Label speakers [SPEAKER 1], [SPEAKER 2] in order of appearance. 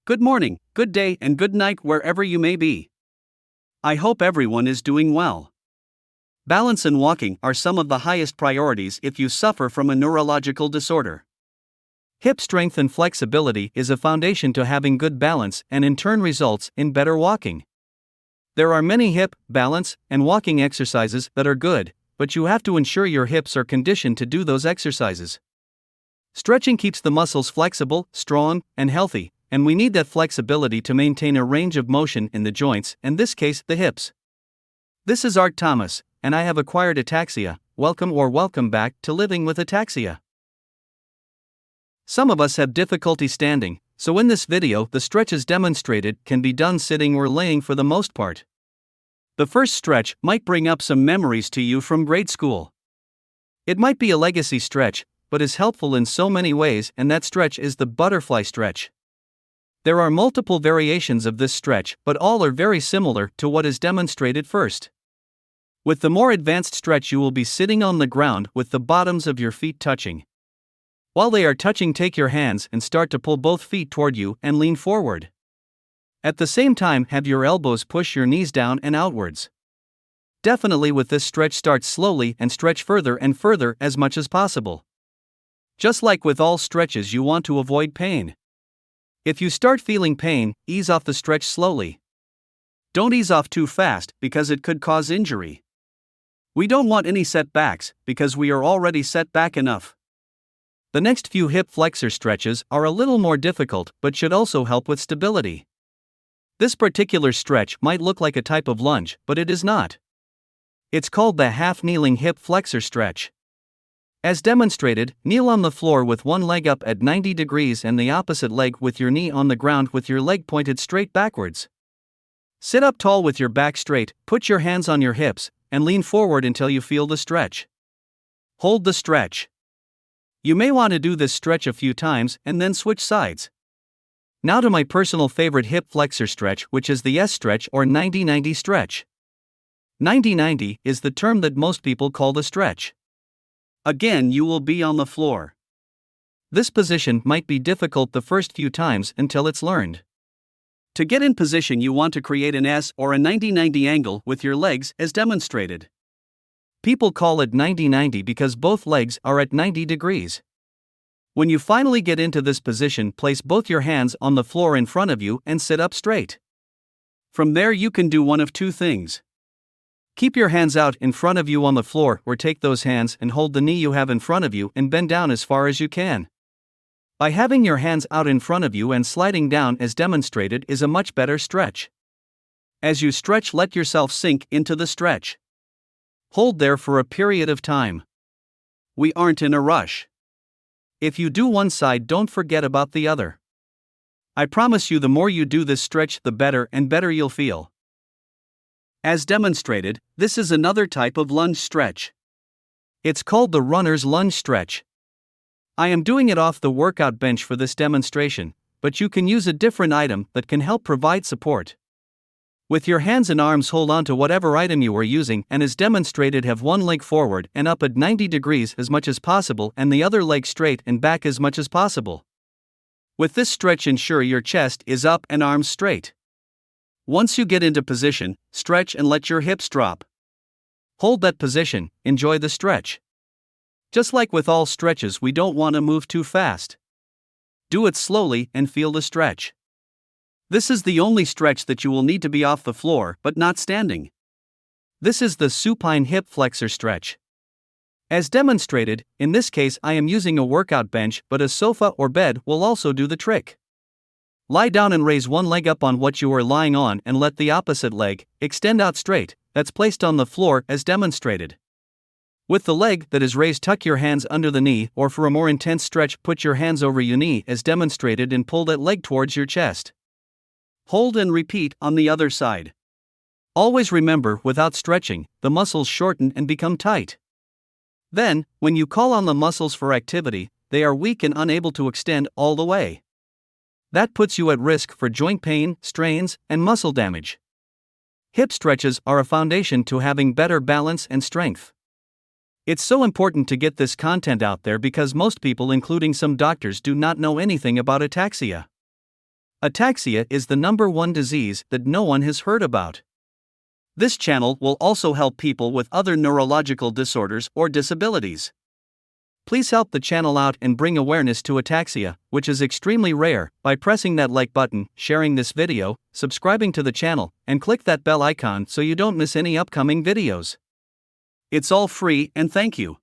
[SPEAKER 1] Good morning, good day, and good night wherever you may be. I hope everyone is doing well. Balance and walking are some of the highest priorities if you suffer from a neurological disorder. Hip strength and flexibility is a foundation to having good balance and in turn results in better walking. There are many hip, balance, and walking exercises that are good, but you have to ensure your hips are conditioned to do those exercises. Stretching keeps the muscles flexible, strong, and healthy, and we need that flexibility to maintain a range of motion in the joints, in this case, the hips. This is Art Thomas, and I have acquired ataxia. Welcome back to Living with Ataxia. Some of us have difficulty standing, so in this video the stretches demonstrated can be done sitting or laying for the most part. The first stretch might bring up some memories to you from grade school. It might be a legacy stretch, but is helpful in so many ways, and that stretch is the butterfly stretch. There are multiple variations of this stretch, but all are very similar to what is demonstrated first. With the more advanced stretch, you will be sitting on the ground with the bottoms of your feet touching. While they are touching, take your hands and start to pull both feet toward you and lean forward. At the same time, have your elbows push your knees down and outwards. Definitely with this stretch, start slowly and stretch further and further as much as possible. Just like with all stretches, you want to avoid pain. If you start feeling pain, ease off the stretch slowly. Don't ease off too fast because it could cause injury. We don't want any setbacks because we are already set back enough. The next few hip flexor stretches are a little more difficult but should also help with stability. This particular stretch might look like a type of lunge, but it is not. It's called the half-kneeling hip flexor stretch. As demonstrated, kneel on the floor with one leg up at 90 degrees and the opposite leg with your knee on the ground with your leg pointed straight backwards. Sit up tall with your back straight, put your hands on your hips, and lean forward until you feel the stretch. Hold the stretch. You may want to do this stretch a few times and then switch sides. Now to my personal favorite hip flexor stretch, which is the S stretch or 90-90 stretch. 90-90 is the term that most people call the stretch. Again, you will be on the floor. This position might be difficult the first few times until it's learned. To get in position, you want to create an S or a 90-90 angle with your legs as demonstrated. People call it 90-90 because both legs are at 90 degrees. When you finally get into this position, place both your hands on the floor in front of you and sit up straight. From there, you can do one of two things. Keep your hands out in front of you on the floor, or take those hands and hold the knee you have in front of you and bend down as far as you can. By having your hands out in front of you and sliding down as demonstrated is a much better stretch. As you stretch, let yourself sink into the stretch. Hold there for a period of time. We aren't in a rush. If you do one side, don't forget about the other. I promise you, the more you do this stretch, the better and better you'll feel. As demonstrated, this is another type of lunge stretch. It's called the runner's lunge stretch. I am doing it off the workout bench for this demonstration, but you can use a different item that can help provide support. With your hands and arms, hold on to whatever item you are using, and as demonstrated, have one leg forward and up at 90 degrees as much as possible and the other leg straight and back as much as possible. With this stretch, ensure your chest is up and arms straight. Once you get into position, stretch and let your hips drop. Hold that position, enjoy the stretch. Just like with all stretches, we don't want to move too fast. Do it slowly and feel the stretch. This is the only stretch that you will need to be off the floor but not standing. This is the supine hip flexor stretch. As demonstrated, in this case I am using a workout bench, but a sofa or bed will also do the trick. Lie down and raise one leg up on what you are lying on and let the opposite leg extend out straight, that's placed on the floor as demonstrated. With the leg that is raised, tuck your hands under the knee, or for a more intense stretch, put your hands over your knee as demonstrated and pull that leg towards your chest. Hold and repeat on the other side. Always remember, without stretching, the muscles shorten and become tight. Then, when you call on the muscles for activity, they are weak and unable to extend all the way. That puts you at risk for joint pain, strains, and muscle damage. Hip stretches are a foundation to having better balance and strength. It's so important to get this content out there because most people, including some doctors, do not know anything about ataxia. Ataxia is the #1 disease that no one has heard about. This channel will also help people with other neurological disorders or disabilities. Please help the channel out and bring awareness to ataxia, which is extremely rare, by pressing that like button, sharing this video, subscribing to the channel, and click that bell icon so you don't miss any upcoming videos. It's all free, and thank you.